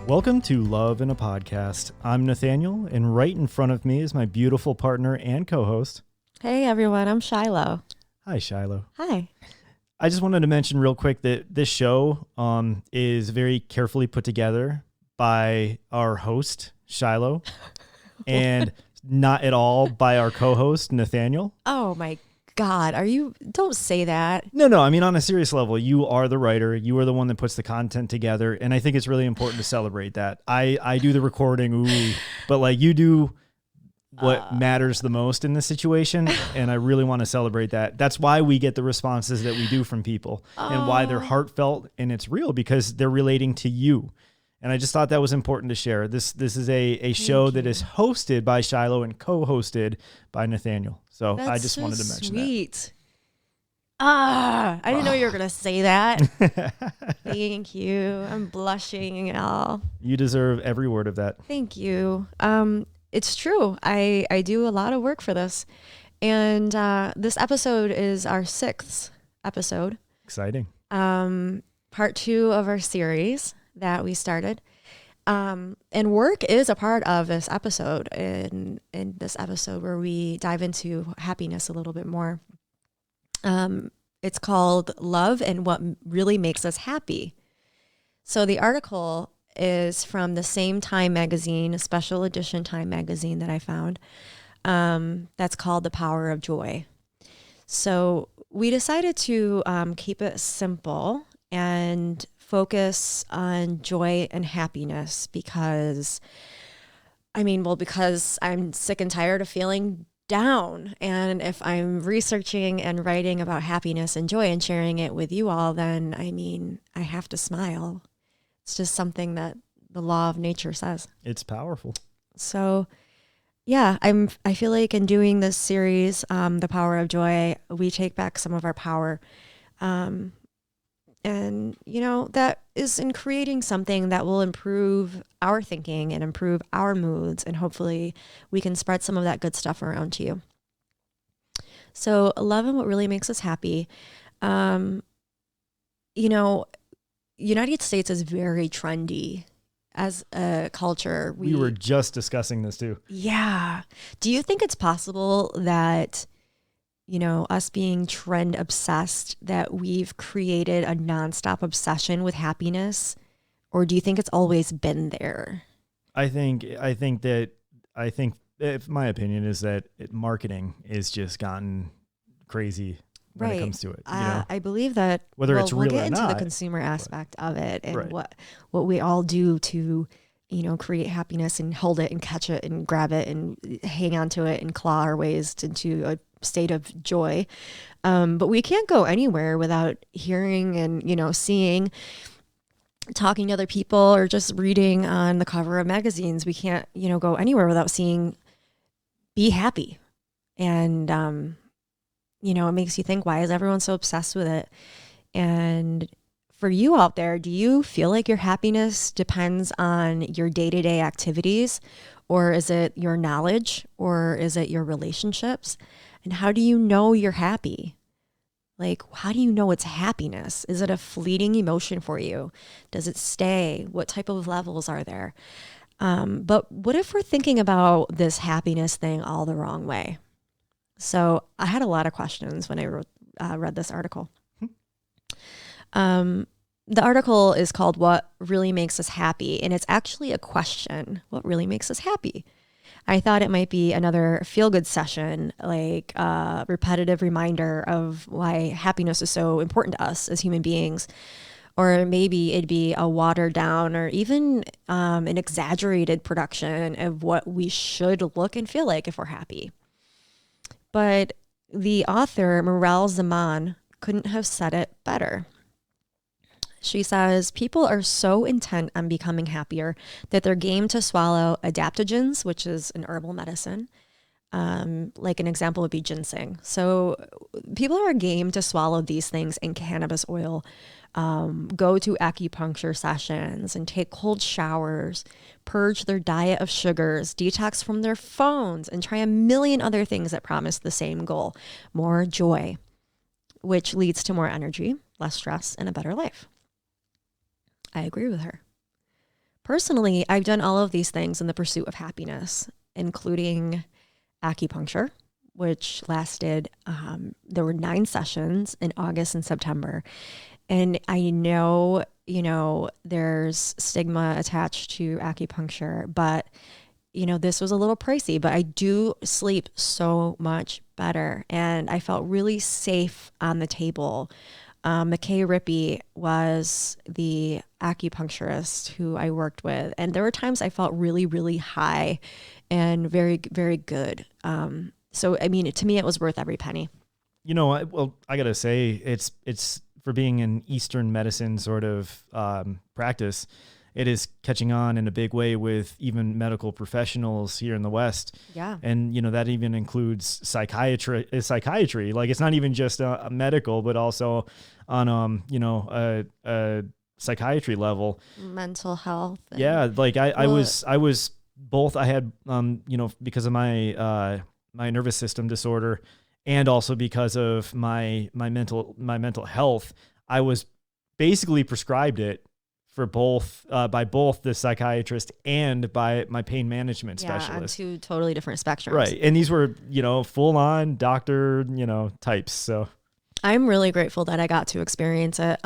Welcome to Love in a Podcast. I'm Nathaniel, and right in front of me is my beautiful partner and co-host. Hey everyone, I'm Shiloh. Hi, Shiloh. Hi. I just wanted to mention real quick that this show is very carefully put together by our host, Shiloh, and not at all by our co-host, Nathaniel. Oh my God, don't say that. No, I mean, on a serious level, you are the writer. You are the one that puts the content together, and I think it's really important to celebrate that. I do the recording, but like you do what matters the most in this situation, and I really want to celebrate that. That's why we get the responses that we do from people and why they're heartfelt and it's real, because they're relating to you. And I just thought that was important to share. This is a show that is hosted by Shiloh and co-hosted by Nathaniel. So I just wanted to mention that. I didn't know you were going to say that. Thank you. I'm blushing, y'all. You deserve every word of that. Thank you. It's true. I do a lot of work for this. And this episode is our 6th episode. Exciting. Part 2 of our series that we started. And work is a part of this episode, in this episode where we dive into happiness a little bit more. It's called Love and What Really Makes Us Happy. So the article is from the same Time magazine, a special edition Time magazine that I found, that's called The Power of Joy. So we decided to keep it simple and focus on joy and happiness because I'm sick and tired of feeling down. And if I'm researching and writing about happiness and joy and sharing it with you all, then I have to smile. It's just something that the law of nature says. It's powerful. So yeah, I feel like in doing this series, The Power of Joy, we take back some of our power. And, that is in creating something that will improve our thinking and improve our moods. And hopefully we can spread some of that good stuff around to you. So love and what really makes us happy. United States is very trendy as a culture. We were just discussing this too. Yeah. Do you think it's possible that us being trend obsessed, that we've created a nonstop obsession with happiness? Or do you think it's always been there? I think if my opinion is that marketing is just gotten crazy when it comes to it. I believe that whether it's real we'll get or into not, the consumer aspect of it and what we all do to create happiness and hold it and catch it and grab it and hang on to it and claw our ways into a state of joy. But we can't go anywhere without hearing and, seeing, talking to other people, or just reading on the cover of magazines. We can't, go anywhere without seeing, be happy. And, it makes you think, why is everyone so obsessed with it? And for you out there, do you feel like your happiness depends on your day-to-day activities, or is it your knowledge, or is it your relationships? And how do you know you're happy? Like, how do you know it's happiness? Is it a fleeting emotion for you? Does it stay? What type of levels are there? But what if we're thinking about this happiness thing all the wrong way? So I had a lot of questions when I read this article. The article is called What Really Makes Us Happy, and it's actually a question. What really makes us happy? I thought it might be another feel-good session, like a repetitive reminder of why happiness is so important to us as human beings. Or maybe it'd be a watered down or even an exaggerated production of what we should look and feel like if we're happy. But the author, Morel Zaman, couldn't have said it better. She says, people are so intent on becoming happier that they're game to swallow adaptogens, which is an herbal medicine. Like an example would be ginseng. So people are game to swallow these things and cannabis oil, go to acupuncture sessions and take cold showers, purge their diet of sugars, detox from their phones, and try a million other things that promise the same goal, more joy, which leads to more energy, less stress, and a better life. I agree with her. Personally, I've done all of these things in the pursuit of happiness, including acupuncture, which lasted, there were 9 sessions in August and September. And I know, there's stigma attached to acupuncture, but, this was a little pricey, but I do sleep so much better. And I felt really safe on the table. McKay Rippey was the acupuncturist who I worked with. And there were times I felt really, really high and very, very good. So, I mean, to me, it was worth every penny. I gotta say, it's for being an Eastern medicine sort of practice, it is catching on in a big way with even medical professionals here in the West. Yeah. And, that even includes psychiatry. Like, it's not even just a medical, but also on, a psychiatry level. Mental health. Yeah. Like I was both, I had, because of my nervous system disorder, and also because of my mental health, I was basically prescribed it for both by both the psychiatrist and by my pain management specialist. On 2 totally different spectrums. Right. And these were, full on doctor, types. So I'm really grateful that I got to experience it.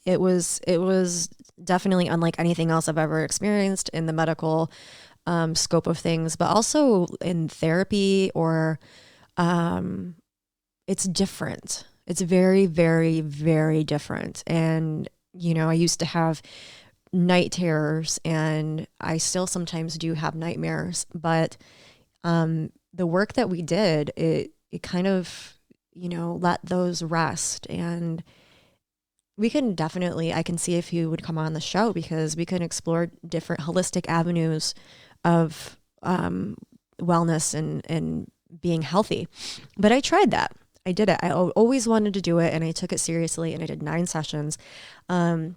It was definitely unlike anything else I've ever experienced in the medical scope of things, but also in therapy or it's different. It's very, very, very different. And, I used to have night terrors, and I still sometimes do have nightmares, but the work that we did, it kind of, let those rest. And we can definitely, I can see if you would come on the show, because we can explore different holistic avenues of wellness and being healthy. But I tried that. I did it. I always wanted to do it, and I took it seriously, and I did 9 sessions. In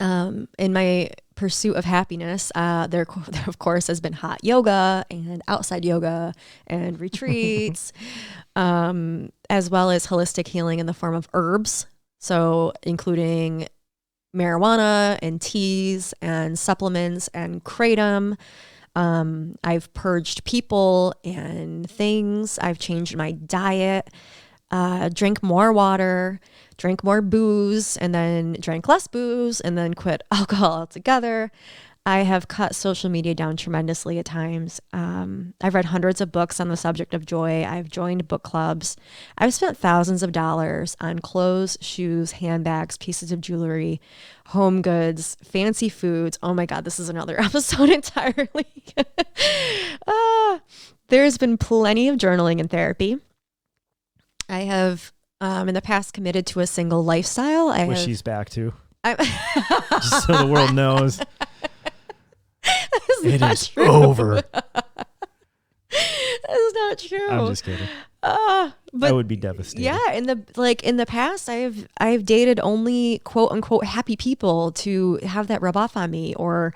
my pursuit of happiness, there of course has been hot yoga and outside yoga and retreats, as well as holistic healing in the form of herbs. So including marijuana and teas and supplements and kratom. I've purged people and things. I've changed my diet, drank more water, drank more booze, and then drank less booze, and then quit alcohol altogether. I have cut social media down tremendously at times. I've read hundreds of books on the subject of joy. I've joined book clubs. I've spent thousands of dollars on clothes, shoes, handbags, pieces of jewelry, home goods, fancy foods. Oh my God, this is another episode entirely. There's been plenty of journaling and therapy. I have, in the past, committed to a single lifestyle. She's back to. Just so the world knows. It is true. over. That's not true. I'm just kidding. But I would be devastated. Yeah, in the past, I've dated only quote unquote happy people to have that rub off on me, or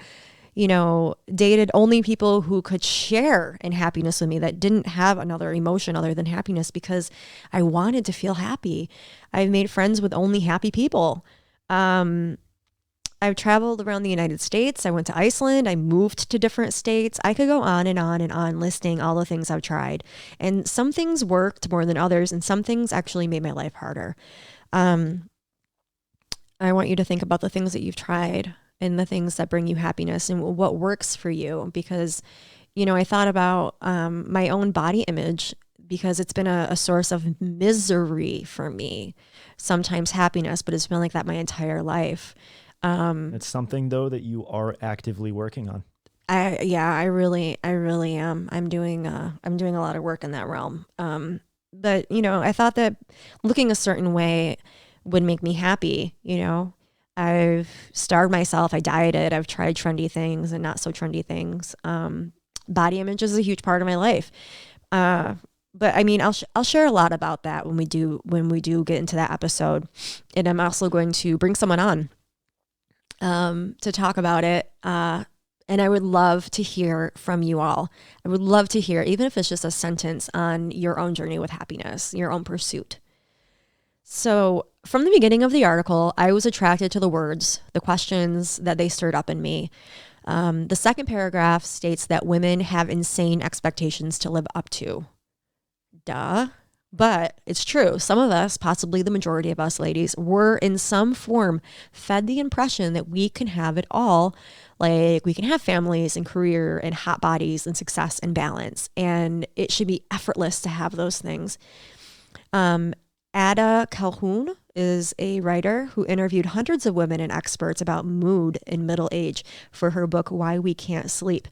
dated only people who could share in happiness with me, that didn't have another emotion other than happiness, because I wanted to feel happy. I've made friends with only happy people. I've traveled around the United States. I went to Iceland. I moved to different states. I could go on and on and on listing all the things I've tried. And some things worked more than others, and some things actually made my life harder. I want you to think about the things that you've tried and the things that bring you happiness and what works for you. Because, I thought about my own body image, because it's been a source of misery for me. Sometimes happiness, but it's been like that my entire life. It's something though that you are actively working on. I really am. I'm doing a lot of work in that realm. But I thought that looking a certain way would make me happy. I've starved myself. I dieted. I've tried trendy things and not so trendy things. Body image is a huge part of my life. But I mean, I'll share a lot about that when we do get into that episode. And I'm also going to bring someone on to talk about it. And I would love to hear from you all. I would love to hear, even if it's just a sentence, on your own journey with happiness, your own pursuit. So from the beginning of the article, I was attracted to the words, the questions that they stirred up in me. The second paragraph states that women have insane expectations to live up to. Duh. But it's true. Some of us, possibly the majority of us ladies, were in some form fed the impression that we can have it all. Like we can have families and career and hot bodies and success and balance. And it should be effortless to have those things. Ada Calhoun is a writer who interviewed hundreds of women and experts about mood in middle age for her book, Why We Can't Sleep.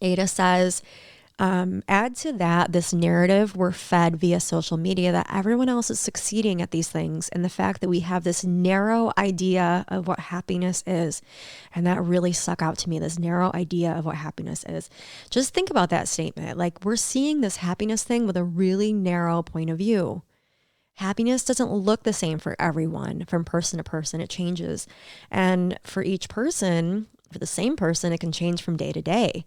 Ada says, add to that this narrative we're fed via social media that everyone else is succeeding at these things, and the fact that we have this narrow idea of what happiness is. And that really stuck out to me, this narrow idea of what happiness is. Just think about that statement. Like, we're seeing this happiness thing with a really narrow point of view. Happiness doesn't look the same for everyone, from person to person. It changes. And for each person, for the same person, it can change from day to day.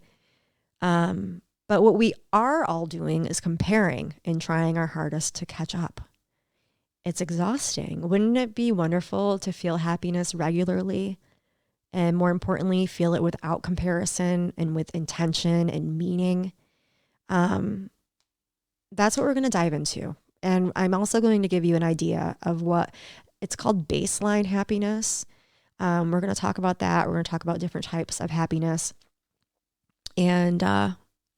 But what we are all doing is comparing and trying our hardest to catch up. It's exhausting. Wouldn't it be wonderful to feel happiness regularly? And more importantly, feel it without comparison and with intention and meaning. That's what we're going to dive into. And I'm also going to give you an idea of what it's called baseline happiness. We're going to talk about that. We're going to talk about different types of happiness. And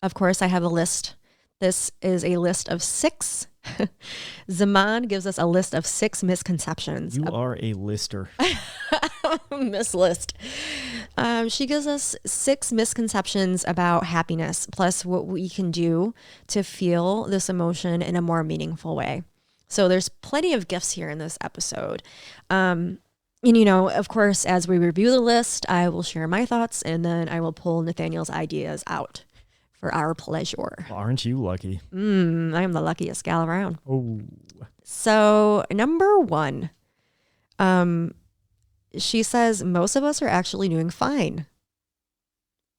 of course, I have a list. This is a list of 6. Zaman gives us a list of 6 misconceptions. You are a lister. Miss List. She gives us 6 misconceptions about happiness, plus what we can do to feel this emotion in a more meaningful way. So there's plenty of gifts here in this episode. And, you know, of course, as we review the list, I will share my thoughts and then I will pull Nathaniel's ideas out for our pleasure. Well, aren't you lucky? I am the luckiest gal around. Oh. So number 1, she says, most of us are actually doing fine.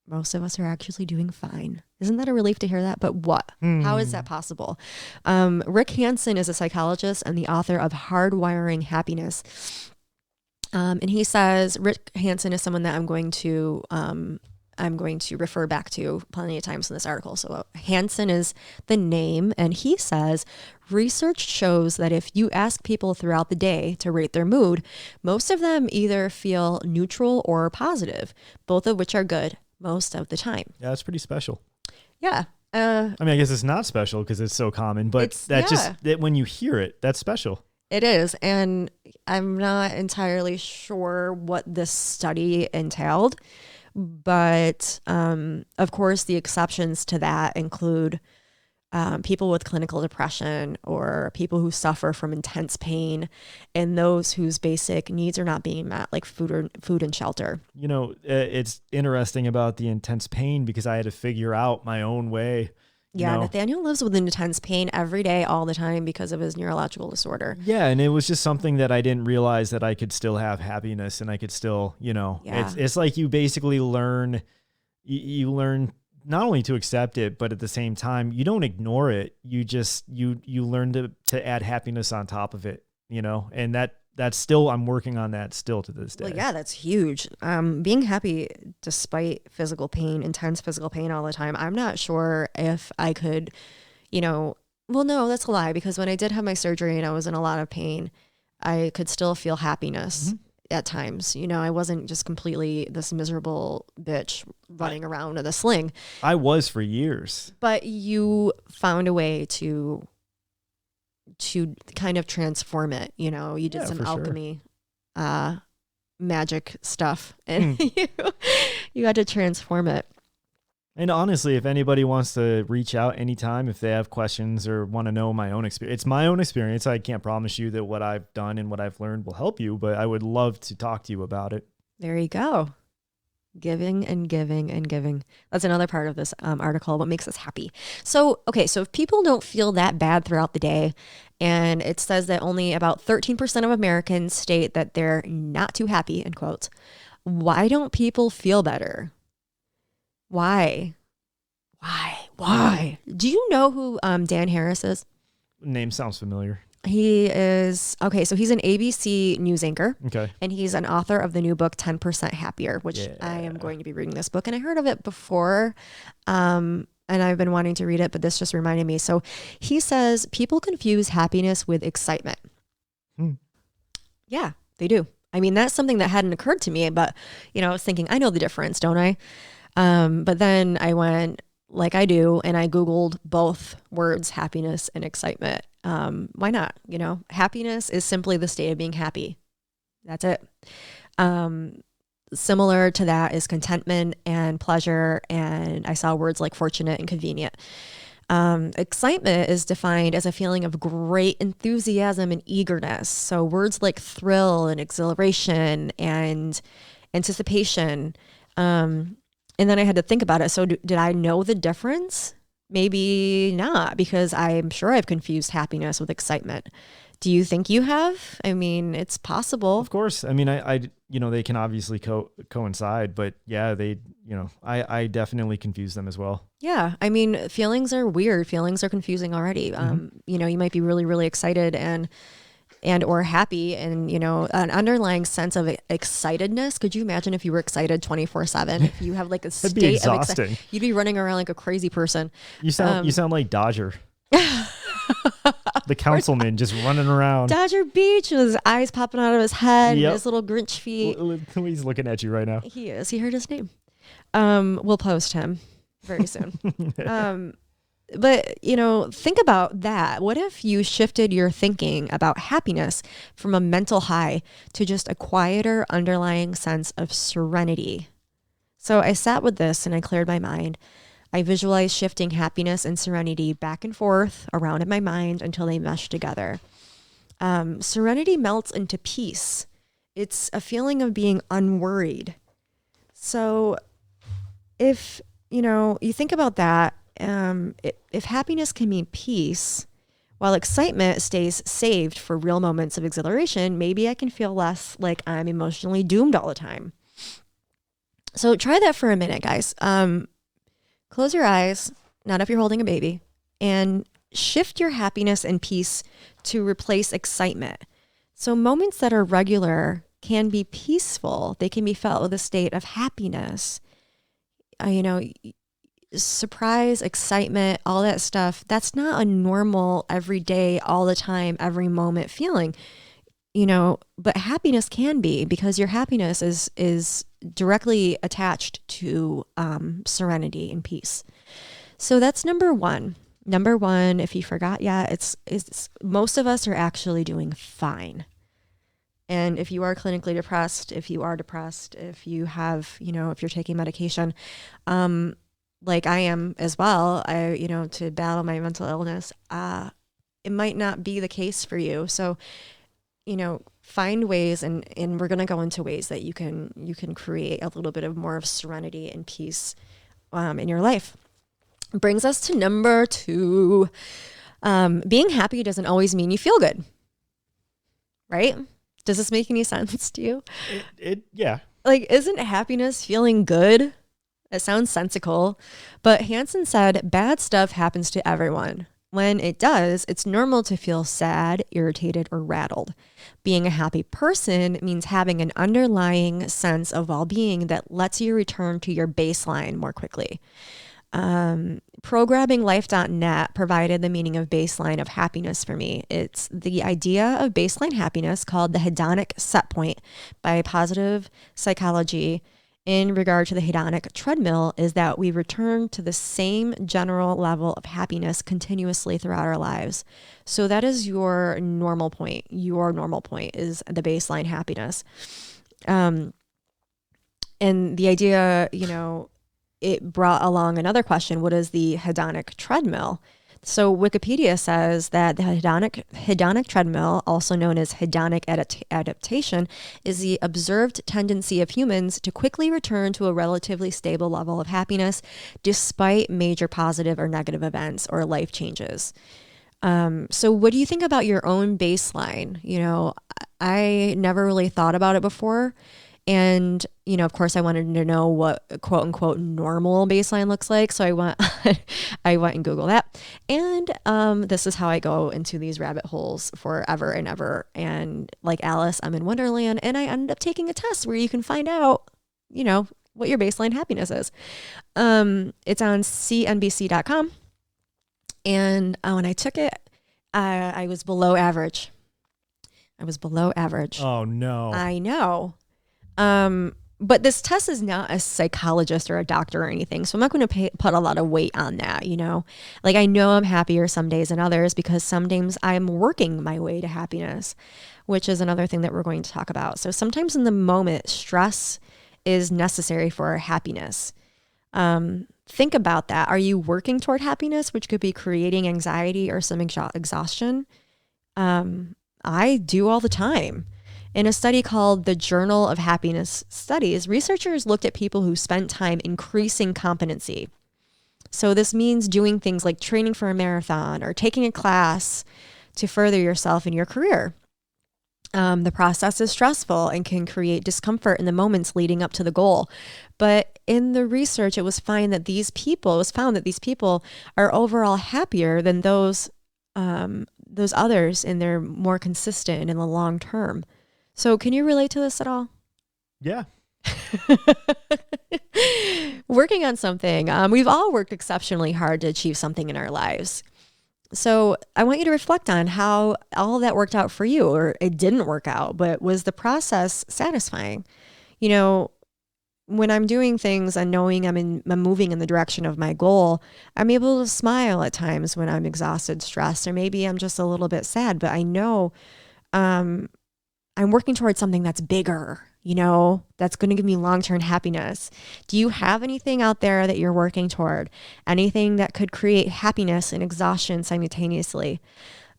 Most of us are actually doing fine. Isn't that a relief to hear that? But what? How is that possible? Rick Hansen is a psychologist and the author of Hardwiring Happiness. And he says, Rick Hansen is someone that I'm going to refer back to plenty of times in this article. So Hansen is the name, and he says, research shows that if you ask people throughout the day to rate their mood, most of them either feel neutral or positive, both of which are good most of the time. Yeah, that's pretty special. Yeah. I mean, I guess it's not special because it's so common, but when you hear it, that's special. It is. And I'm not entirely sure what this study entailed. But of course, the exceptions to that include people with clinical depression or people who suffer from intense pain and those whose basic needs are not being met, like food and shelter. You know, it's interesting about the intense pain because I had to figure out my own way. Yeah, Nathaniel lives with intense pain every day, all the time because of his neurological disorder. Yeah, and it was just something that I didn't realize that I could still have happiness and I could still, it's like you basically learn, you learn not only to accept it, but at the same time, you don't ignore it. You just, you learn to add happiness on top of it, and that's still, I'm working on that still to this day. Well, yeah, that's huge. Being happy despite physical pain, intense physical pain all the time. I'm not sure if I could, well, no, that's a lie, because when I did have my surgery and I was in a lot of pain, I could still feel happiness at times. I wasn't just completely this miserable bitch running around with a sling. I was for years. But you found a way to kind of transform it. You did some alchemy, magic stuff, and you had to transform it. And honestly, if anybody wants to reach out anytime, if they have questions or want to know my own experience, it's my own experience. I can't promise you that what I've done and what I've learned will help you, but I would love to talk to you about it. There you go. Giving and giving and giving. That's another part of this article, what makes us happy. So if people don't feel that bad throughout the day, and it says that only about 13% of Americans state that they're not too happy, in quotes, why don't people feel better? Why? Do you know who Dan Harris is? Name sounds familiar. He is okay. So he's an ABC news anchor, Okay. and he's an author of the new book 10% Happier, which I am going to be reading this book. And I heard of it before, and I've been wanting to read it, but this just reminded me. So he says people confuse happiness with excitement. Yeah, they do. I mean, that's something that hadn't occurred to me, but I was thinking, I know the difference, don't I? But then I went like I do, and I Googled both words, happiness and excitement. Why not? Happiness is simply the state of being happy. That's it. Similar to that is contentment and pleasure. And I saw words like fortunate and convenient. Excitement is defined as a feeling of great enthusiasm and eagerness. So words like thrill and exhilaration and anticipation. And then I had to think about it. So did I know the difference? Maybe not, because I'm sure I've confused happiness with excitement. Do you think you have? I mean, it's possible. Of course. I mean, I they can obviously coincide, but yeah, I definitely confuse them as well. Yeah. I mean, feelings are weird. Feelings are confusing already. You might be really, really excited and or happy, and an underlying sense of excitedness. Could you imagine if you were excited 24/7? If you have like a state That'd be exhausting. You'd be running around like a crazy person. You sound like Dodger. The councilman just running around. Dodger Beach with his eyes popping out of his head, Yep. and his little Grinch feet. He's looking at you right now. He is. He heard his name. We'll post him very soon. But, think about that. What if you shifted your thinking about happiness from a mental high to just a quieter underlying sense of serenity? So I sat with this and I cleared my mind. I visualized shifting happiness and serenity back and forth around in my mind until they mesh together. Serenity melts into peace. It's a feeling of being unworried. So if, you think about that, if happiness can mean peace, while excitement stays saved for real moments of exhilaration, maybe I can feel less like I'm emotionally doomed all the time. So try that for a minute, guys. Close your eyes, not if you're holding a baby, and shift your happiness and peace to replace excitement. So moments that are regular can be peaceful. They can be felt with a state of happiness. Surprise, excitement, all that stuff, that's not a normal everyday, all the time, every moment feeling, but happiness can be, because your happiness is directly attached to serenity and peace. So that's number one. Number one, if you forgot yet, it's most of us are actually doing fine. And if you are clinically depressed, if you are depressed, if you have, if you're taking medication, like I am as well, to battle my mental illness, it might not be the case for you. So, find ways, and we're going to go into ways that you can create a little bit of more of serenity and peace in your life. Brings us to number 2. Being happy doesn't always mean you feel good, right? Does this make any sense to you? Yeah. Like, isn't happiness feeling good? It sounds sensical, but Hansen said bad stuff happens to everyone. When it does, it's normal to feel sad, irritated, or rattled. Being a happy person means having an underlying sense of well-being that lets you return to your baseline more quickly. Programminglife.net provided the meaning of baseline of happiness for me. It's the idea of baseline happiness, called the hedonic set point by positive psychology. In regard to the hedonic treadmill, is that we return to the same general level of happiness continuously throughout our lives. So that is your normal point. Your normal point is the baseline happiness. And the idea, it brought along another question. What is the hedonic treadmill? So Wikipedia says that the hedonic treadmill, also known as hedonic adaptation, is the observed tendency of humans to quickly return to a relatively stable level of happiness despite major positive or negative events or life changes. So what do you think about your own baseline? I never really thought about it before. And, of course I wanted to know what quote unquote normal baseline looks like. So I went, I went and Googled that. And this is how I go into these rabbit holes forever and ever. And like Alice, I'm in Wonderland, and I ended up taking a test where you can find out, what your baseline happiness is. It's on cnbc.com. And when I took it, I was below average. I was below average. Oh, no. I know. But this test is not a psychologist or a doctor or anything. So I'm not going to put a lot of weight on that, Like I know I'm happier some days than others because some days I'm working my way to happiness, which is another thing that we're going to talk about. So sometimes in the moment, stress is necessary for our happiness. Think about that. Are you working toward happiness, which could be creating anxiety or some exhaustion? I do all the time. In a study called the Journal of Happiness Studies, researchers looked at people who spent time increasing competency. So this means doing things like training for a marathon or taking a class to further yourself in your career. The process is stressful and can create discomfort in the moments leading up to the goal. But in the research, it was found that these people are overall happier than those others, and they're more consistent in the long term. So can you relate to this at all? Yeah. Working on something. We've all worked exceptionally hard to achieve something in our lives. So I want you to reflect on how all that worked out for you, or it didn't work out, but was the process satisfying? When I'm doing things and knowing I'm moving in the direction of my goal, I'm able to smile at times when I'm exhausted, stressed, or maybe I'm just a little bit sad, but I know I'm working towards something that's bigger, that's going to give me long-term happiness. Do you have anything out there that you're working toward? Anything that could create happiness and exhaustion simultaneously?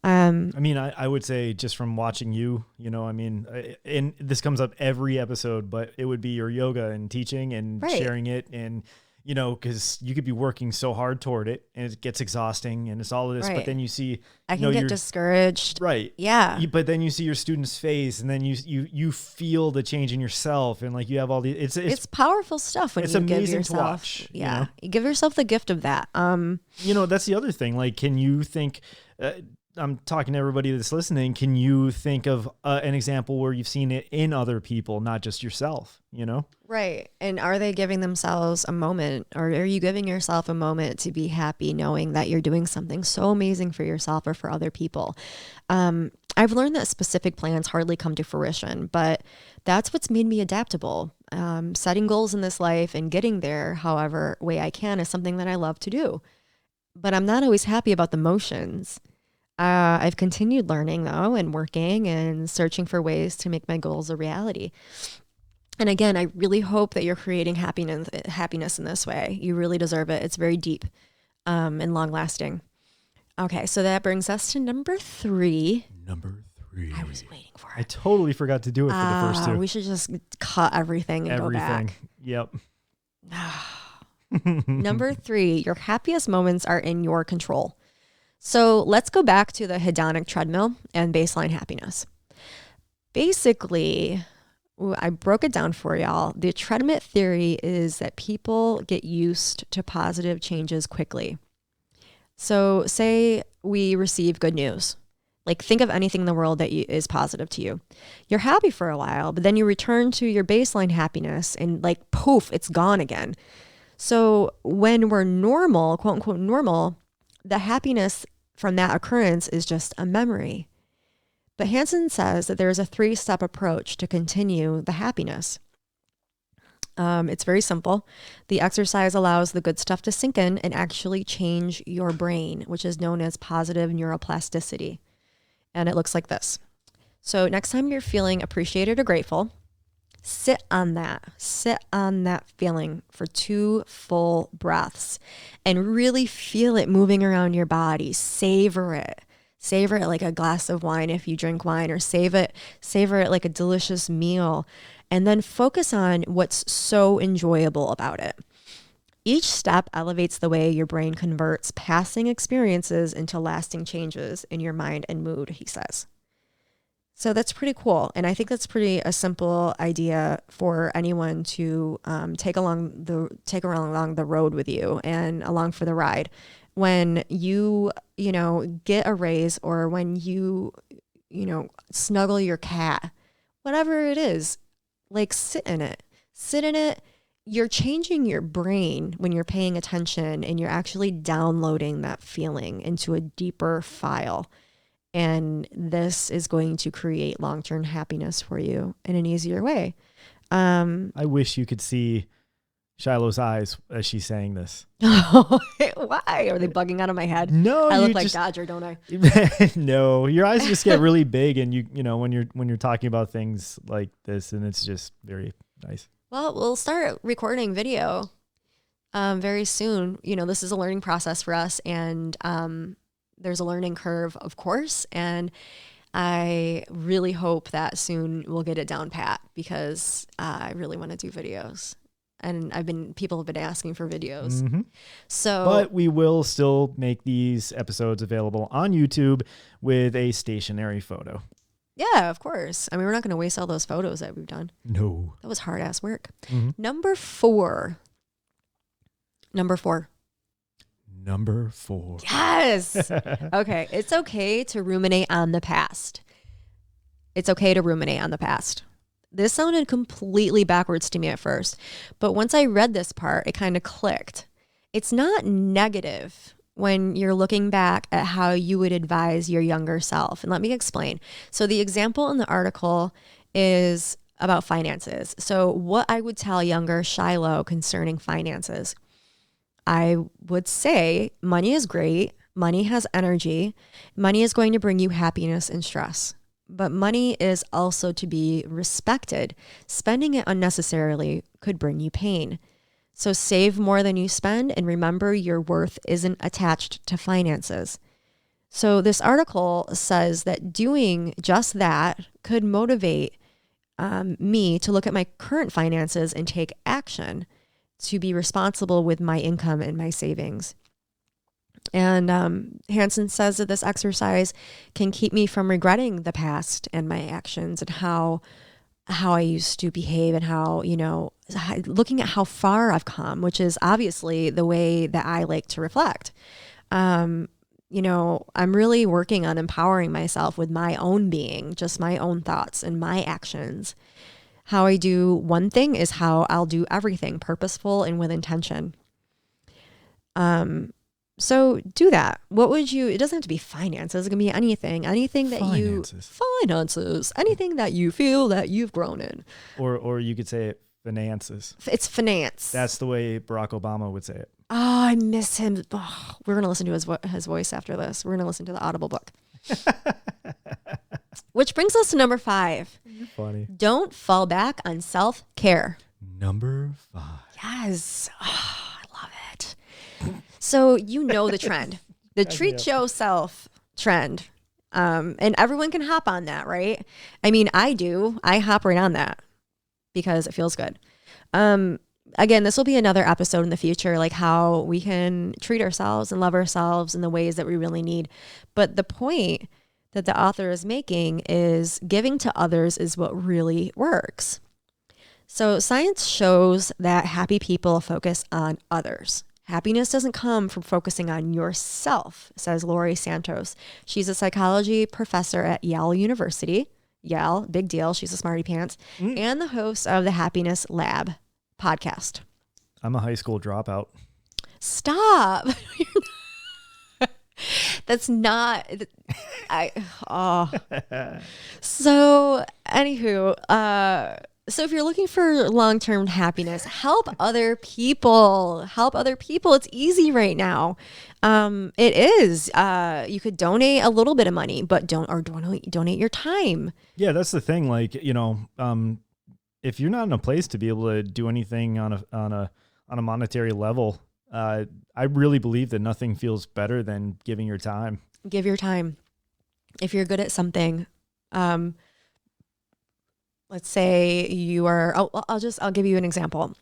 I would say just from watching you, and this comes up every episode, but it would be your yoga and teaching and sharing it. And, because you could be working so hard toward it and it gets exhausting and it's all of this, but then you see, I can get discouraged. Right. Yeah. But then you see your students' face and then you feel the change in yourself. And like you have all these, it's powerful stuff when you give yourself, to watch, you give yourself the gift of that. That's the other thing. Like, can you think, I'm talking to everybody that's listening. Can you think of an example where you've seen it in other people, not just yourself, Right. And are they giving themselves a moment, or are you giving yourself a moment to be happy knowing that you're doing something so amazing for yourself or for other people? I've learned that specific plans hardly come to fruition, but that's what's made me adaptable. Setting goals in this life and getting there however way I can is something that I love to do. But I'm not always happy about the motions. I've continued learning though, and working and searching for ways to make my goals a reality. And again, I really hope that you're creating happiness in this way. You really deserve it. It's very deep and long lasting. Okay, so that brings us to number 3. Number 3. I was waiting for it. I totally forgot to do it for the first 2. We should just cut everything and go back. Yep. Number 3, your happiest moments are in your control. So let's go back to the hedonic treadmill and baseline happiness. Basically, I broke it down for y'all. The treadmill theory is that people get used to positive changes quickly. So say we receive good news. Like think of anything in the world that is positive to you. You're happy for a while, but then you return to your baseline happiness and like poof, it's gone again. So when we're normal, quote unquote normal, the happiness from that occurrence is just a memory. But Hansen says that there's a 3-step approach to continue the happiness. It's very simple. The exercise allows the good stuff to sink in and actually change your brain, which is known as positive neuroplasticity. And it looks like this. So next time you're feeling appreciated or grateful, sit on that feeling for 2 full breaths and really feel it moving around your body. Savor it like a glass of wine if you drink wine, or savor it like a delicious meal, and then focus on what's so enjoyable about it. Each step elevates the way your brain converts passing experiences into lasting changes in your mind and mood, he says. So that's pretty cool. And I think that's pretty a simple idea for anyone to take along the road with you and along for the ride. When you get a raise, or when you snuggle your cat, whatever it is, like sit in it. Sit in it. You're changing your brain when you're paying attention, and you're actually downloading that feeling into a deeper file. And this is going to create long-term happiness for you in an easier way. I wish you could see Shiloh's eyes as she's saying this. Why? Are they bugging out of my head? No, I you look like just, Dodger, don't I? no, your eyes just get really big, and when you're talking about things like this, and it's just very nice. Well, we'll start recording video very soon. This is a learning process for us, and there's a learning curve, of course, and I really hope that soon we'll get it down pat, because I really want to do videos. And people have been asking for videos. Mm-hmm. So, but we will still make these episodes available on YouTube with a stationary photo. yeah, of course. I mean, we're not going to waste all those photos that we've done. No. That was hard ass work. Mm-hmm. Number four. Yes. Okay. It's okay to ruminate on the past. It's okay to ruminate on the past. This sounded completely backwards to me at first, but once I read this part, it kind of clicked. It's not negative when you're looking back at how you would advise your younger self. And let me explain. So the example in the article is about finances. So what I would tell younger Shiloh concerning finances, I would say money is great. Money has energy. Money is going to bring you happiness and stress. But money is also to be respected. Spending it unnecessarily could bring you pain. So save more than you spend, and remember your worth isn't attached to finances. So this article says that doing just that could motivate me to look at my current finances and take action to be responsible with my income and my savings. And Hansen says that this exercise can keep me from regretting the past and my actions, and how I used to behave, and how, looking at how far I've come, which is obviously the way that I like to reflect. I'm really working on empowering myself with my own being, just my own thoughts and my actions. How I do one thing is how I'll do everything, purposeful and with intention. So do that. What would you, it doesn't have to be finances. It can be anything that finances, anything that you feel that you've grown in. Or you could say it, finances. It's finance. That's the way Barack Obama would say it. Oh, I miss him. Oh, we're going to listen to his voice after this. We're going to listen to the Audible book. Which brings us to number 5. You're funny. Don't fall back on self-care. Number 5. Yes. Oh, I love it. So the trend, the treat yourself trend. And everyone can hop on that, right? I mean, I hop right on that because it feels good. Again, this will be another episode in the future, like how we can treat ourselves and love ourselves in the ways that we really need. But the point that the author is making is giving to others is what really works. So science shows that happy people focus on others. Happiness doesn't come from focusing on yourself, says Lori Santos. She's a psychology professor at Yale University. Yale, big deal. She's a smarty pants. And the host of the Happiness Lab podcast. I'm a high school dropout. Stop. That's not, So anywho, so if you're looking for long-term happiness, help other people. It's easy right now. It is. You could donate a little bit of money, but donate your time. Yeah, that's the thing. Like, if you're not in a place to be able to do anything on a monetary level, I really believe that nothing feels better than giving your time. Give your time. If you're good at something, let's say you are, I'll give you an example.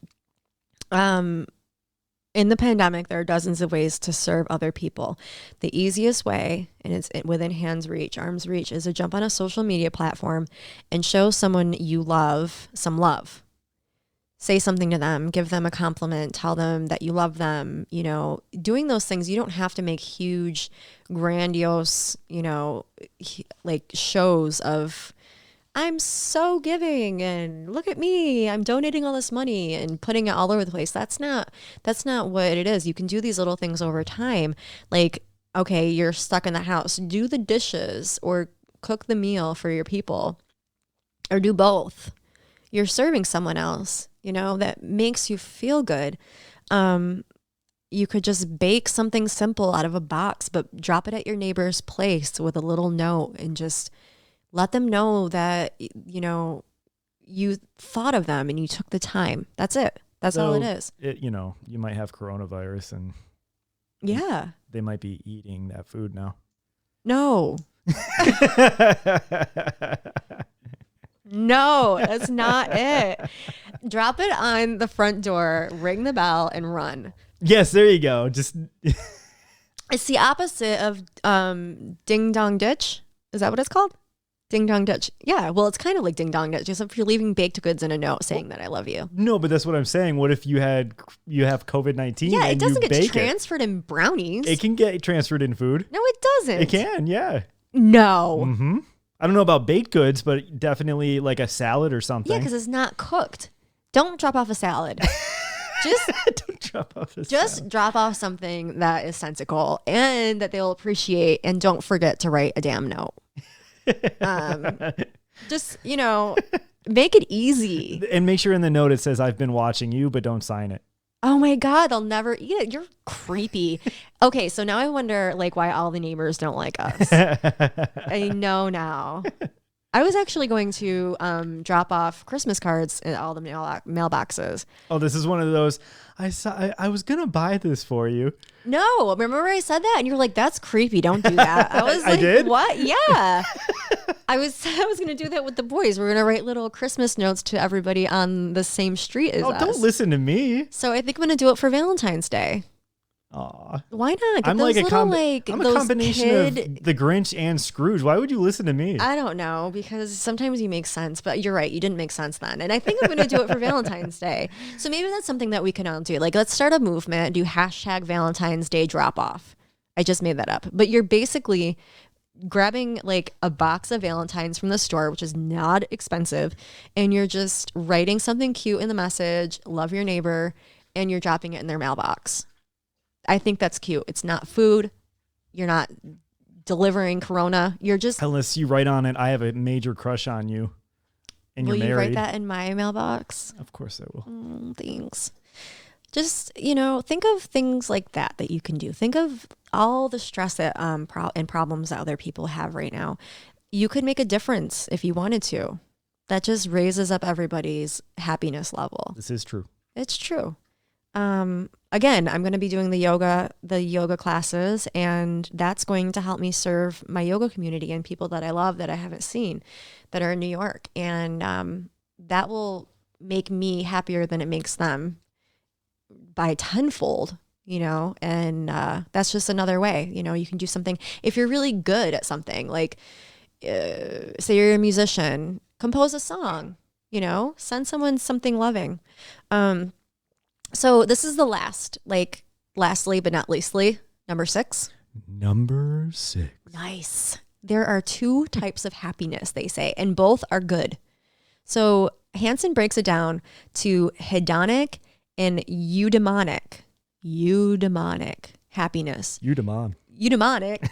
In the pandemic, there are dozens of ways to serve other people. The easiest way, and it's within arm's reach, is to jump on a social media platform and show someone you love some love. Say something to them, give them a compliment, tell them that you love them. You know, doing those things, you don't have to make huge, grandiose, you know, like shows of, I'm so giving and look at me, I'm donating all this money and putting it all over the place. That's not what it is. You can do these little things over time. Like, okay, you're stuck in the house, do the dishes or cook the meal for your people, or do both. You're serving someone else, you know, that makes you feel good. You could just bake something simple out of a box, but drop it at your neighbor's place with a little note and just let them know that, you know, you thought of them and you took the time. That's it. That's all it is. You know, you might have coronavirus and yeah, they might be eating that food now. No. No, that's not it. Drop it on the front door, ring the bell, and run. Yes, there you go. Just it's the opposite of ding dong ditch. Is that what it's called? Ding dong ditch. Yeah, well, it's kind of like ding dong ditch, just if you're leaving baked goods in a note saying that I love you. No, but that's what I'm saying. What if you have COVID-19? Yeah, and it doesn't you get bake transferred in brownies. It can get transferred in food. No, it doesn't. It can, yeah. No. Mm-hmm. I don't know about baked goods, but definitely like a salad or something. Yeah, because it's not cooked. Don't drop off a salad. Just drop off something that is sensical and that they'll appreciate, and don't forget to write a damn note. Just, you know, make it easy. And make sure in the note it says, I've been watching you, but don't sign it. Oh my God, they'll never eat it. You're creepy. Okay, so now I wonder like why all the neighbors don't like us. I know now. I was actually going to drop off Christmas cards in all the mailboxes. Oh, this is one of those. I was gonna buy this for you. No, remember I said that, and you're like, "That's creepy. Don't do that." I was like, I did? "What? Yeah." I was gonna do that with the boys. We're gonna write little Christmas notes to everybody on the same street as us. Don't listen to me. So I think I'm gonna do it for Valentine's Day. Aw. Why not? Get I'm those like I'm a those combination of the Grinch and Scrooge. Why would you listen to me? I don't know, because sometimes you make sense, but you're right. You didn't make sense then. And I think I'm going to do it for Valentine's Day. So maybe that's something that we can all do. Like, let's start a movement, do hashtag Valentine's Day drop off. I just made that up. But you're basically grabbing like a box of Valentines from the store, which is not expensive. And you're just writing something cute in the message, love your neighbor, and you're dropping it in their mailbox. I think that's cute. It's not food. You're not delivering Corona. You're just... Unless you write on it, I have a major crush on you. And will you're you married. write that in my mailbox? Of course I will. Thanks. Just, you know, think of things like that you can do. Think of all the stress that and problems that other people have right now. You could make a difference if you wanted to. That just raises up everybody's happiness level. This is true. It's true. Again, I'm going to be doing the yoga classes, and that's going to help me serve my yoga community and people that I love that I haven't seen that are in New York. And that will make me happier than it makes them by tenfold, you know, and that's just another way, you know, you can do something. If you're really good at something, like say you're a musician, compose a song, you know, send someone something loving. So this is the lastly but not leastly, number 6. Number 6. Nice. There are 2 types of happiness, they say, and both are good. So Hansen breaks it down to hedonic and eudaimonic. Eudaimonic happiness. Eudaimon. Eudaimonic.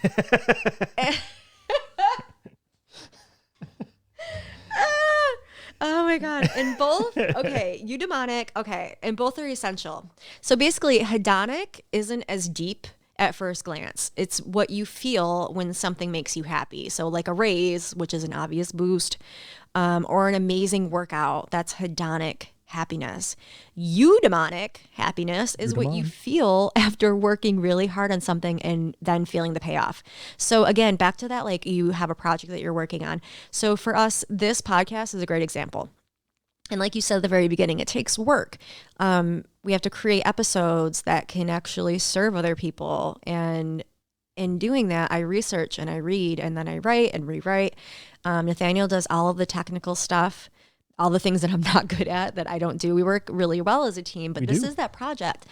Oh my God. And both, okay, eudaimonic, okay, and both are essential. So basically, hedonic isn't as deep at first glance. It's what you feel when something makes you happy. So like a raise, which is an obvious boost, or an amazing workout, that's hedonic happiness. Eudaimonic happiness is what you feel after working really hard on something and then feeling the payoff. So again, back to that, like you have a project that you're working on. So for us, this podcast is a great example. And like you said at the very beginning, it takes work. We we have to create episodes that can actually serve other people. And in doing that, I research and I read and then I write and rewrite. Nathaniel does all of the technical stuff, all the things that I'm not good at, that I don't do. We work really well as a team, but this is that project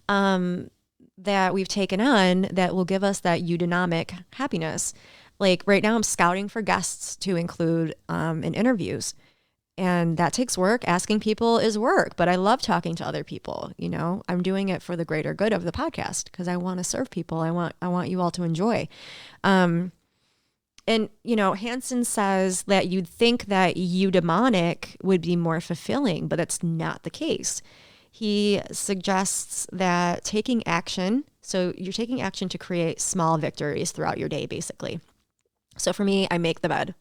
that we've taken on that will give us that eudaimoc happiness. Like right now I'm scouting for guests to include in interviews. And that takes work. Asking people is work, but I love talking to other people. You know, I'm doing it for the greater good of the podcast because I want to serve people. I want you all to enjoy. And you know, Hansen says that you'd think that eudaimonic would be more fulfilling, but that's not the case. He suggests that taking action, so you're taking action to create small victories throughout your day, basically. So for me, I make the bed.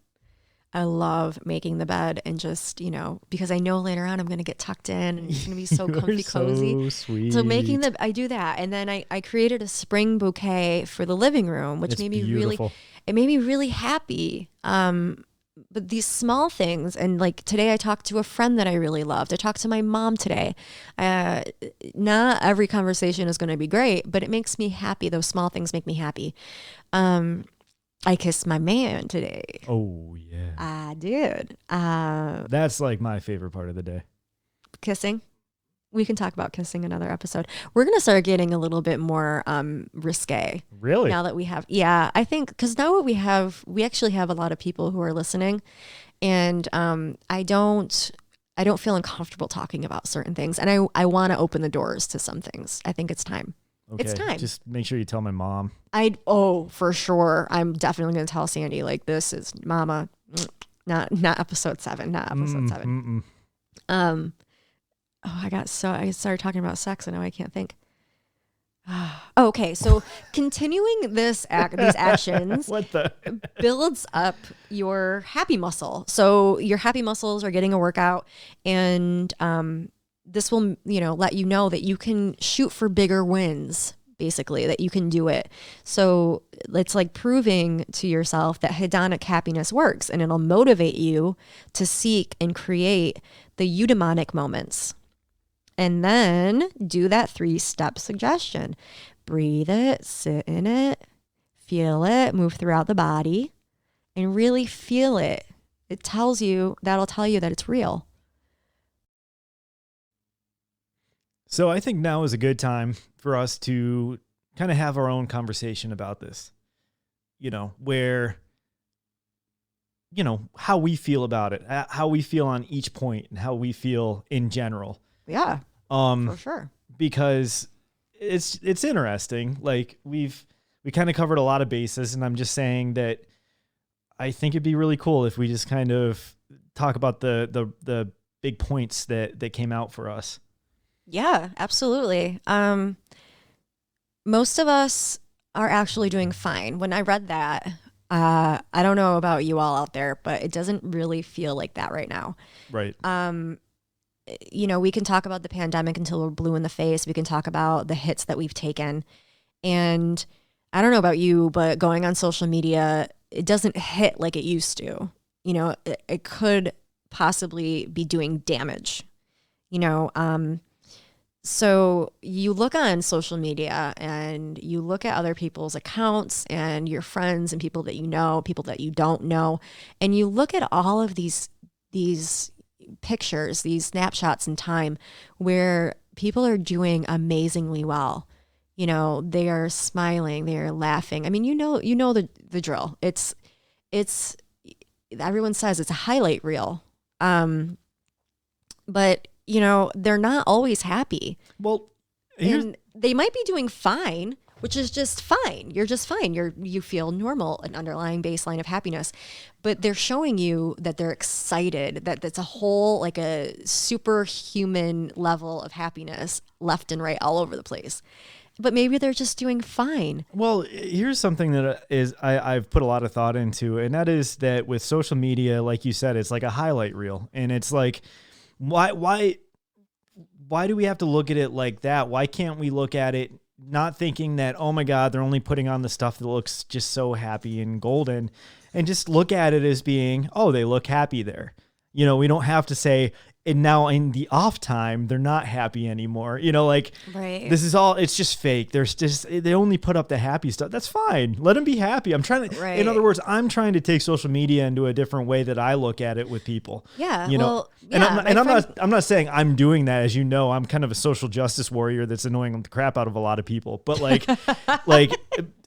I love making the bed and just, you know, because I know later on I'm going to get tucked in and it's going to be so comfy, cozy. So sweet. So I do that. And then I created a spring bouquet for the living room, which made me really happy. But these small things, and like today I talked to a friend that I really loved. I talked to my mom today. Not every conversation is going to be great, but it makes me happy. Those small things make me happy. I kissed my man today. Oh, yeah. I did. That's like my favorite part of the day. Kissing. We can talk about kissing another episode. We're going to start getting a little bit more risque. Really? Now that we have, yeah, I think, because now what we actually have a lot of people who are listening, and I don't feel uncomfortable talking about certain things, and I want to open the doors to some things. I think it's time. Okay, it's time. Just make sure you tell my mom. For sure. I'm definitely going to tell Sandy, like, this is mama, not episode 7, not episode 7. I started talking about sex and now I can't think. Okay. So continuing these actions builds up your happy muscle. So your happy muscles are getting a workout, and, this will, you know, let you know that you can shoot for bigger wins, basically, that you can do it. So it's like proving to yourself that hedonic happiness works, and it'll motivate you to seek and create the eudaimonic moments. And then do that 3-step suggestion. Breathe it, sit in it, feel it, move throughout the body, and really feel it. That'll tell you that it's real. So I think now is a good time for us to kind of have our own conversation about this, you know, where, you know, how we feel about it, how we feel on each point, and how we feel in general. Yeah, for sure. Because it's interesting. Like we kind of covered a lot of bases, and I'm just saying that I think it'd be really cool if we just kind of talk about the big points that came out for us. Yeah, absolutely. Most of us are actually doing fine. When I read that, I don't know about you all out there, but it doesn't really feel like that right now. Right. You know, we can talk about the pandemic until we're blue in the face. We can talk about the hits that we've taken. And I don't know about you, but going on social media, it doesn't hit like it used to. You know, it could possibly be doing damage, you know. So you look on social media and you look at other people's accounts and your friends and people that you know, people that you don't know, and you look at all of these pictures, these snapshots in time where people are doing amazingly well. You know, they are smiling, they are laughing. I mean, you know the drill. It's everyone says it's a highlight reel. But you know, they're not always happy. Well, and they might be doing fine, which is just fine. You're just fine. You feel normal, an underlying baseline of happiness, but they're showing you that they're excited, that that's a whole, like a superhuman level of happiness left and right all over the place. But maybe they're just doing fine. Well, here's something that I've put a lot of thought into, and that is that with social media, like you said, it's like a highlight reel, and it's like, why do we have to look at it like that? Why can't we look at it not thinking that, oh my God, they're only putting on the stuff that looks just so happy and golden, and just look at it as being, oh, they look happy there. You know, we don't have to say And now in the off time, they're not happy anymore. You know, like Right. this is all, it's just fake. There's just, they only put up the happy stuff. That's fine. Let them be happy. I'm trying to, Right. in other words, I'm trying to take social media into a different way that I look at it with people. Yeah. You know, Well, and yeah, I'm not saying I'm doing that. As you know, I'm kind of a social justice warrior that's annoying the crap out of a lot of people, but like,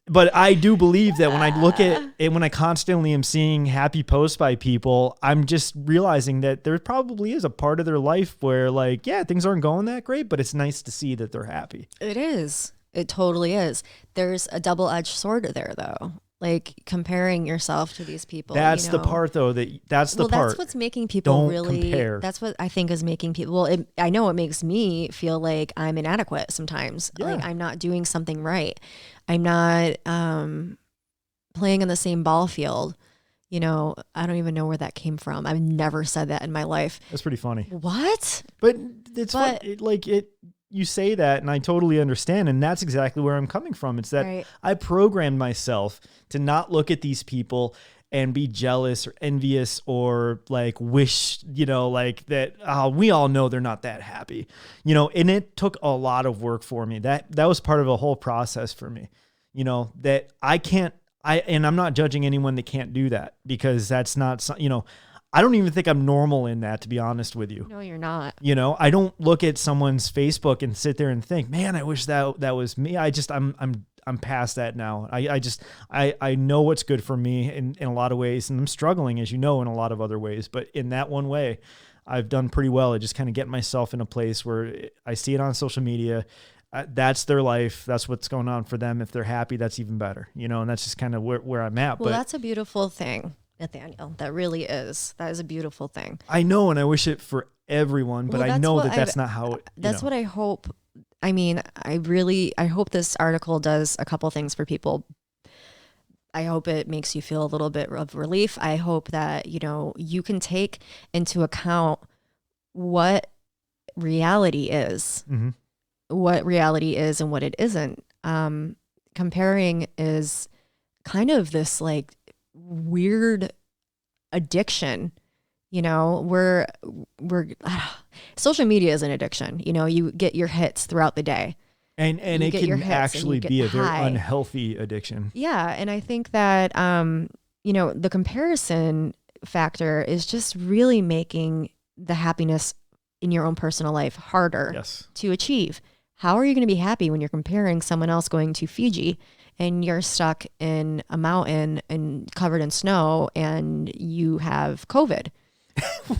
but I do believe that when I look at it, when I constantly am seeing happy posts by people, I'm just realizing that there probably is a part of their life where like, yeah, things aren't going that great, but it's nice to see that they're happy. It is. It totally is. There's a double-edged sword there, though. Like comparing yourself to these people. That's the part, though. That's the part. That's what's making people Don't really. compare. That's what I think is making people. Well, I know it makes me feel like I'm inadequate sometimes. Yeah. Like I'm not doing something right. I'm not playing in the same ball field. You know, I don't even know where that came from. I've never said that in my life. That's pretty funny. What? But you say that, and I totally understand, and that's exactly where I'm coming from. It's that Right. I programmed myself to not look at these people and be jealous or envious or like wish, you know, like that. We all know they're not that happy, you know. And it took a lot of work for me. That was part of a whole process for me, you know. That and I'm not judging anyone that can't do that, because that's not, you know. I don't even think I'm normal in that, to be honest with you. No, you're not. You know, I don't look at someone's Facebook and sit there and think, man, I wish that was me. I'm past that now. I know what's good for me in a lot of ways, and I'm struggling, as you know, in a lot of other ways. But in that one way, I've done pretty well. I just kind of get myself in a place where I see it on social media. That's their life. That's what's going on for them. If they're happy, that's even better, you know, and that's just kind of where I'm at. Well, but that's a beautiful thing, Nathaniel. That really is. That is a beautiful thing. I know, and I wish it for everyone, but Well, I know that's that's not how it, That's what I hope. I mean, I hope this article does a couple things for people. I hope it makes you feel a little bit of relief. I hope that, you know, you can take into account what reality is, Mm-hmm. what reality is and what it isn't. Comparing is kind of this like weird addiction. You know, we're social media is an addiction. You know, you get your hits throughout the day. And it can actually be a very high. unhealthy addiction. Yeah. And I think that, you know, the comparison factor is just really making the happiness in your own personal life harder Yes. to achieve. How are you going to be happy when you're comparing someone else going to Fiji and you're stuck in a mountain and covered in snow and you have COVID?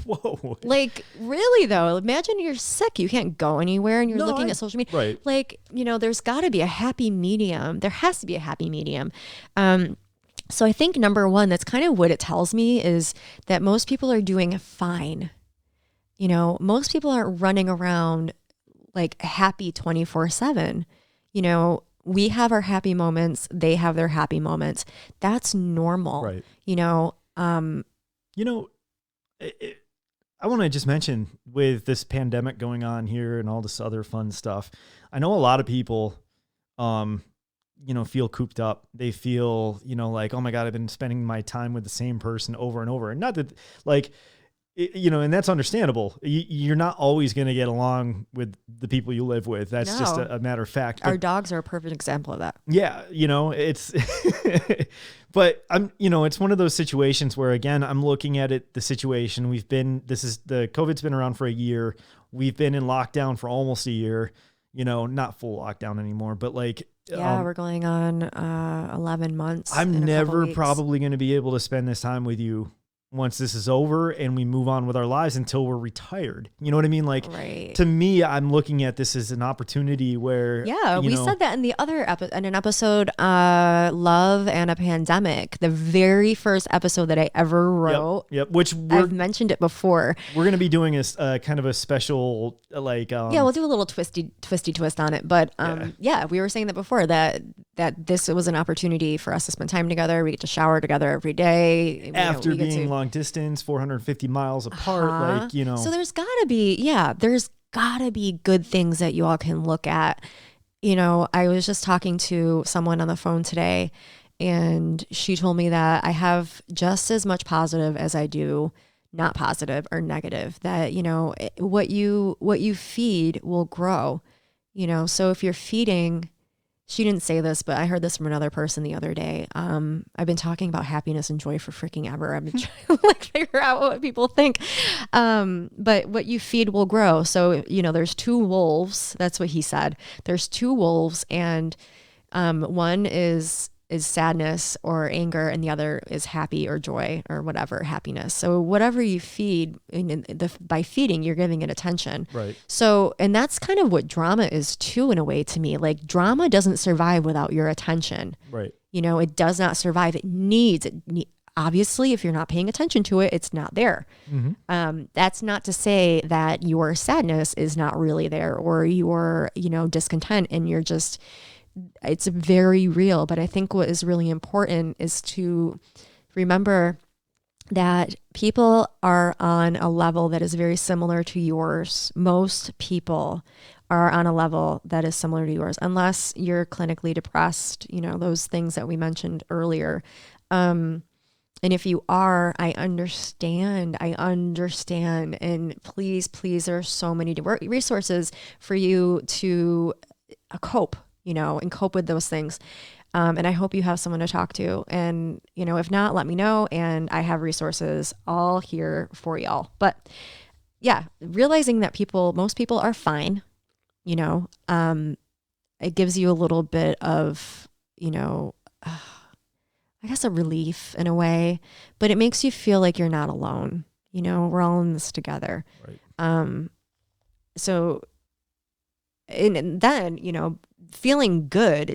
Whoa. Like, really though, imagine you're sick, you can't go anywhere and you're looking at social media. Right. Like, you know, there's got to be a happy medium. There has to be a happy medium. So I think number one, that's kind of what it tells me, is that most people are doing fine. You know, most people aren't running around like happy 24/7. You know, we have our happy moments. They have their happy moments. That's normal. Right. You know, You know, I want to just mention, with this pandemic going on here and all this other fun stuff, I know a lot of people, you know, feel cooped up. They feel, you know, like, oh my God, I've been spending my time with the same person over and over. And not that, like, you know, and that's understandable. You're not always going to get along with the people you live with. That's just a matter of fact. Our dogs are a perfect example of that. Yeah, you know, it's, but you know, it's one of those situations where, again, I'm looking at it, the situation COVID's been around for a year. We've been in lockdown for almost a year, you know, not full lockdown anymore, but like, Yeah, we're going on 11 months. I'm in a couple never weeks. probably going to be able to spend this time with you once this is over and we move on with our lives until we're retired. You know what I mean? Like, Right. to me, I'm looking at this as an opportunity where, Yeah, we know, said that in the other in an episode, Love and a Pandemic, the very first episode that I ever wrote. Yep. Which I've mentioned it before. we're going to be doing a kind of a special, like, Yeah, we'll do a little twisty twist on it. But yeah, we were saying that before, that this was an opportunity for us to spend time together. We get to shower together every day. after we get being to- long distance, 450 miles apart, like, you know. So there's gotta be good things that you all can look at. You know, I was just talking to someone on the phone today, and she told me that I have just as much positive as I do not positive or negative, that, what you feed will grow, so if you're feeding, she didn't say this, but I heard this from another person the other day. I've been talking about happiness and joy for freaking ever. I've been trying to figure out what people think. But what you feed will grow. So, there's two wolves. That's what he said. There's two wolves, and one is sadness or anger, and the other is happy or joy or whatever, happiness. So whatever you feed, by feeding, you're giving it attention. Right. So, and that's kind of what drama is too, in a way, to me. Like, drama doesn't survive without your attention. Right. It does not survive. It needs it. Obviously, if you're not paying attention to it, it's not there. Mm-hmm. That's not to say that your sadness is not really there, or your, discontent, and you're just, it's very real. But I think what is really important is to remember that people are on a level that is very similar to yours. Most people are on a level that is similar to yours, unless you're clinically depressed, those things that we mentioned earlier. And if you are, I understand. And please, there are so many resources for you to cope, and cope with those things. And I hope you have someone to talk to. And, if not, let me know. And I have resources all here for y'all. But yeah, realizing that most people are fine, it gives you a little bit of, I guess a relief in a way, but it makes you feel like you're not alone. We're all in this together. Right. So, and then, feeling good,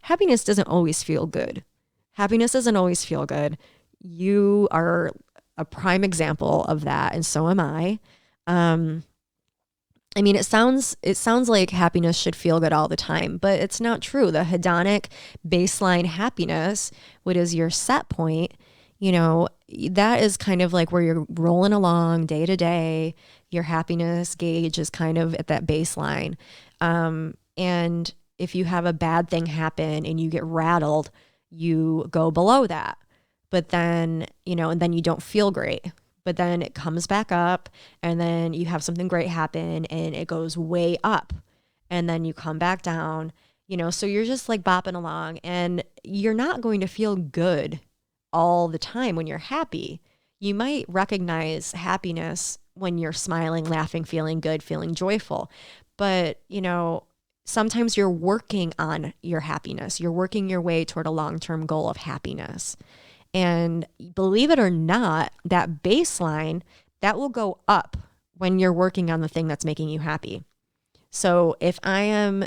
happiness doesn't always feel good. Happiness doesn't always feel good. You are a prime example of that. And so am I. It sounds like happiness should feel good all the time, but it's not true. The hedonic baseline happiness, what is your set point, that is kind of like where you're rolling along day to day. Your happiness gauge is kind of at that baseline. And if you have a bad thing happen and you get rattled, you go below that. But then, and then you don't feel great. But then it comes back up, and then you have something great happen and it goes way up, and then you come back down, so you're just like bopping along, and you're not going to feel good all the time when you're happy. You might recognize happiness when you're smiling, laughing, feeling good, feeling joyful. But, sometimes you're working on your happiness. You're working your way toward a long-term goal of happiness. And believe it or not, that baseline, that will go up when you're working on the thing that's making you happy. So if I am,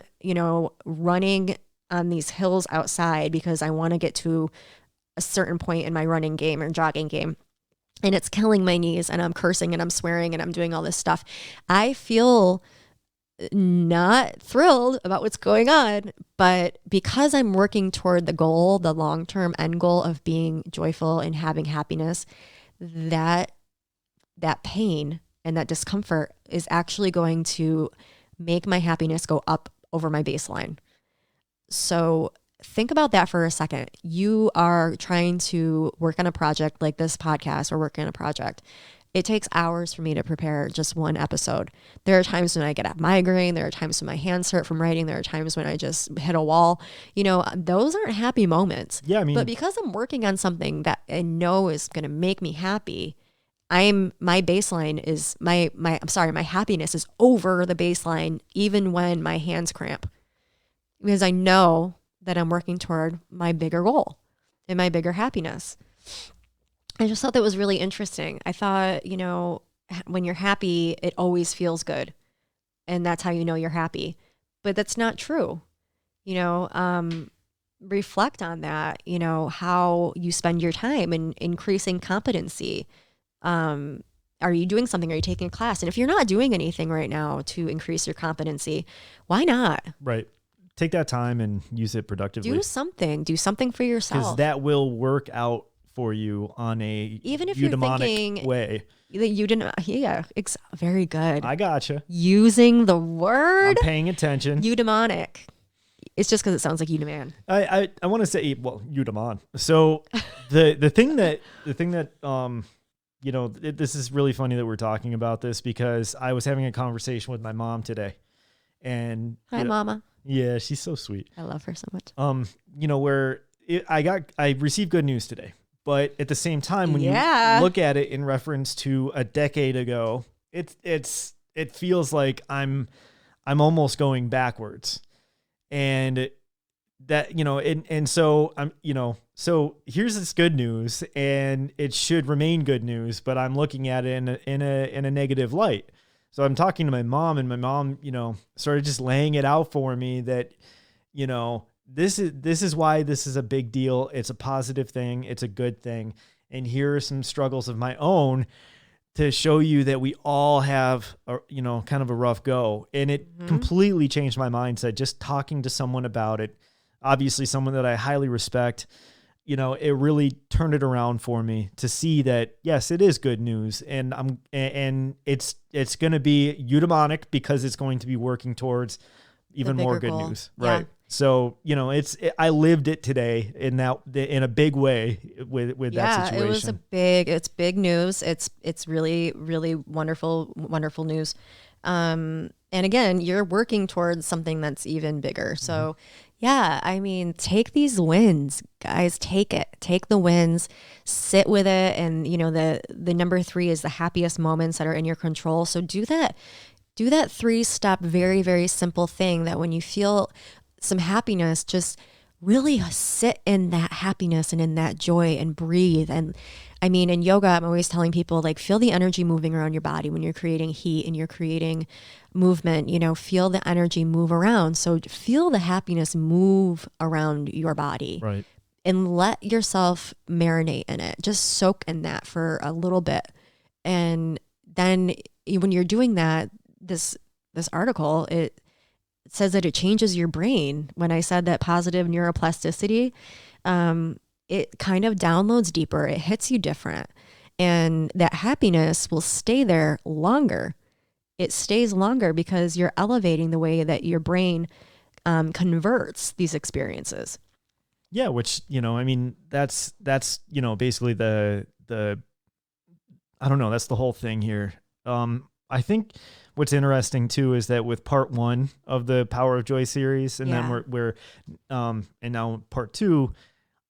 running on these hills outside because I want to get to a certain point in my running game or jogging game, and it's killing my knees, and I'm cursing and I'm swearing and I'm doing all this stuff, I feel not thrilled about what's going on. But because I'm working toward the goal, the long-term end goal of being joyful and having happiness, that pain and that discomfort is actually going to make my happiness go up over my baseline. So think about that for a second. You are trying to work on a project like this podcast, or working on a project. It takes hours for me to prepare just one episode. There are times when I get a migraine. There are times when my hands hurt from writing. There are times when I just hit a wall. Those aren't happy moments. Yeah, but because I'm working on something that I know is going to make me happy, my baseline is my happiness is over the baseline, even when my hands cramp, because I know that I'm working toward my bigger goal and my bigger happiness. I just thought that was really interesting. I thought, when you're happy, it always feels good. And that's how you know you're happy. But that's not true. Reflect on that, how you spend your time in increasing competency. Are you doing something? Are you taking a class? And if you're not doing anything right now to increase your competency, why not? Right. Take that time and use it productively. Do something for yourself. Because that will work out for you on a even if you're thinking way. You didn't, very good. I gotcha. Using the word. I'm paying attention. Eudaimonic. It's just because it sounds like Eudaimon. I want to say, well, Eudaimon. So the thing that this is really funny that we're talking about this because I was having a conversation with my mom today, and Hi, Mama. yeah, she's so sweet. I love her so much. I received good news today, but at the same time, when you look at it in reference to a decade ago, it feels like I'm almost going backwards, and that, and so so here's this good news, and it should remain good news, but I'm looking at it in a negative light. So I'm talking to my mom, and my mom, started just laying it out for me that, this is why this is a big deal. It's a positive thing. It's a good thing. And here are some struggles of my own to show you that we all have, kind of a rough go. And it completely changed my mindset just talking to someone about it. Obviously someone that I highly respect. It really turned it around for me to see that, yes, it is good news. And it's going to be eudaimonic because it's going to be working towards even more good news. Right. Yeah. So, I lived it today in a big way with that situation. It's big news. It's really, really wonderful, wonderful news. And again, you're working towards something that's even bigger. So yeah, I mean, take these wins, guys, take the wins, sit with it. And the number 3 is the happiest moments that are in your control. So do that 3-step, very, very simple thing that when you feel some happiness, just really sit in that happiness and in that joy and breathe. And I mean, in yoga, I'm always telling people, like, feel the energy moving around your body when you're creating heat and you're creating movement, feel the energy move around. So feel the happiness move around your body. Right. And let yourself marinate in it. Just soak in that for a little bit. And then when you're doing that, this article, it says that it changes your brain. When I said that positive neuroplasticity, it kind of downloads deeper. It hits you different. And that happiness will stay there longer. It stays longer because you're elevating the way that your brain converts these experiences. Yeah, which, I mean, that's basically the I don't know, that's the whole thing here. I think what's interesting too is that with part 1 of the Power of Joy series, and then we're and now part 2,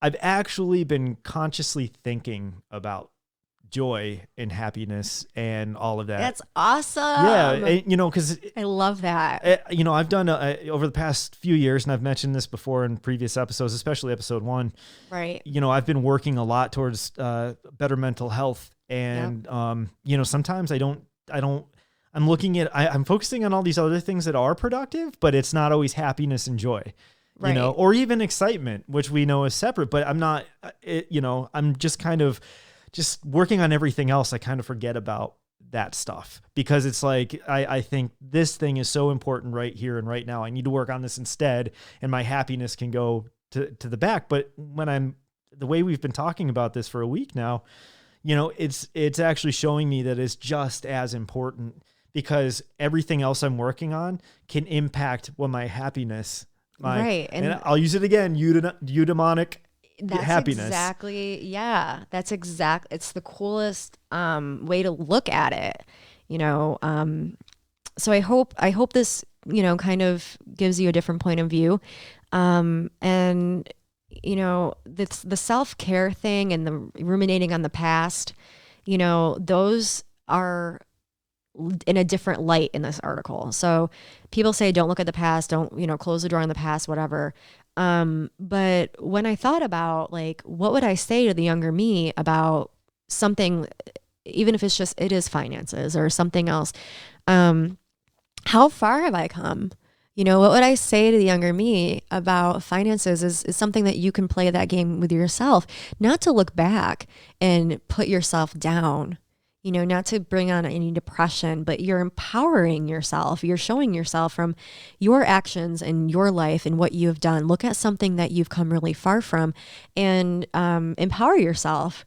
I've actually been consciously thinking about joy and happiness and all of that. That's awesome. Yeah, because I love that. I've done over the past few years, and I've mentioned this before in previous episodes, especially episode 1. Right. I've been working a lot towards better mental health, and sometimes I'm looking at, I'm focusing on all these other things that are productive, but it's not always happiness and joy, right. Or even excitement, which we know is separate, but I'm not, I'm just kind of just working on everything else. I kind of forget about that stuff because it's like, I think this thing is so important right here and right now. I need to work on this instead, and my happiness can go to the back. But when the way we've been talking about this for a week now, it's actually showing me that it's just as important, because everything else I'm working on can impact my happiness, right. And I'll use it again, eudaimonic happiness. Exactly. Yeah, that's exact. It's the coolest way to look at it, so I hope this, kind of gives you a different point of view. And the self-care thing and the ruminating on the past, those are in a different light in this article. So people say, don't look at the past, don't, close the door on the past, whatever. But when I thought about, like, what would I say to the younger me about something, even if it's just, it is finances or something else, how far have I come? What would I say to the younger me about finances is something that you can play that game with yourself, not to look back and put yourself down, not to bring on any depression, but you're empowering yourself. You're showing yourself from your actions and your life and what you have done. Look at something that you've come really far from and empower yourself,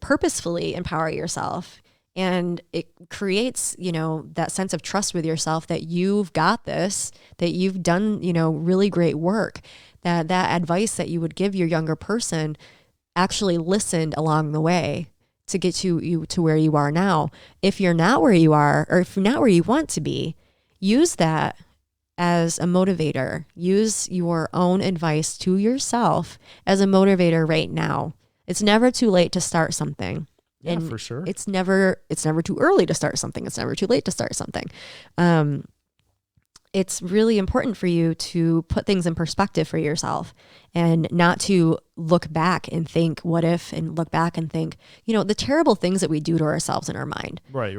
purposefully empower yourself. And it creates, that sense of trust with yourself that you've got this, that you've done, really great work, that advice that you would give your younger person actually listened along the way to get you to where you are now. If you're not where you are, or if you're not where you want to be, use that as a motivator. Use your own advice to yourself as a motivator right now. It's never too late to start something. Yeah, and for sure. It's never too early to start something. It's never too late to start something. It's really important for you to put things in perspective for yourself and not to look back and think, what if, and look back and think, the terrible things that we do to ourselves in our mind. Right.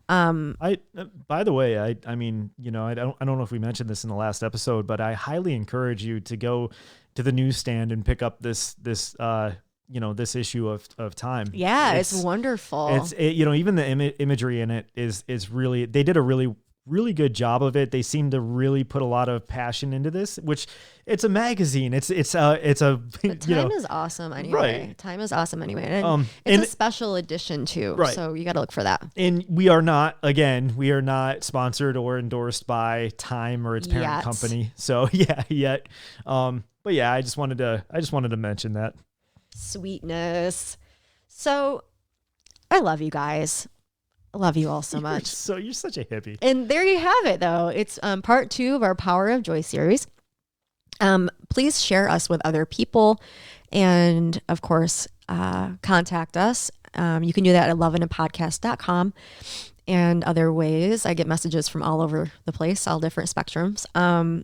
By the way, I mean, I don't know if we mentioned this in the last episode, but I highly encourage you to go to the newsstand and pick up this this issue of Time. Yeah, it's wonderful. Even the imagery in it is really, they did a really good job of it. They seem to really put a lot of passion into this, which it's a magazine. It's a Time is awesome anyway. Right. Time is awesome anyway. And it's a special edition too. Right. So you got to look for that. And we are not sponsored or endorsed by Time or its parent company. So yet. But yeah, I just wanted to mention that. Sweetness. So I love you guys. I love you all so much. You're such a hippie. And there you have it, though. It's part 2 of our Power of Joy series. Please share us with other people. And of course, contact us. You can do that at loveinaPodcast.com and other ways. I get messages from all over the place, all different spectrums.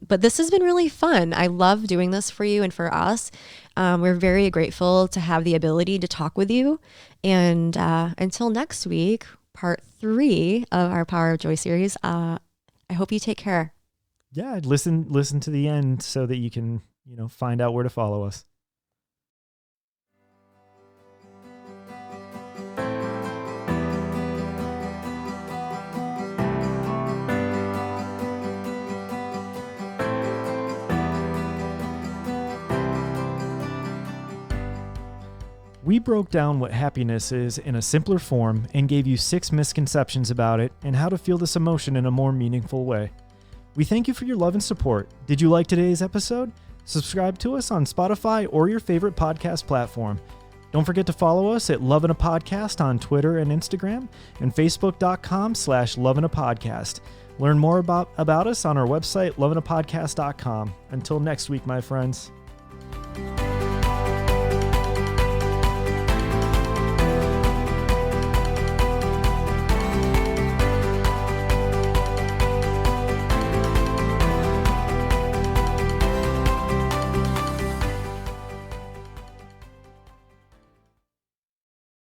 But this has been really fun. I love doing this for you and for us. We're very grateful to have the ability to talk with you. And until next week, part 3 of our Power of Joy series. I hope you take care. Yeah, listen to the end so that you can, find out where to follow us. We broke down what happiness is in a simpler form and gave you 6 misconceptions about it and how to feel this emotion in a more meaningful way. We thank you for your love and support. Did you like today's episode? Subscribe to us on Spotify or your favorite podcast platform. Don't forget to follow us at Lovin' a Podcast on Twitter and Instagram and Facebook.com/LovinAPodcast. Learn more about us on our website, lovinapodcast.com. Until next week, my friends.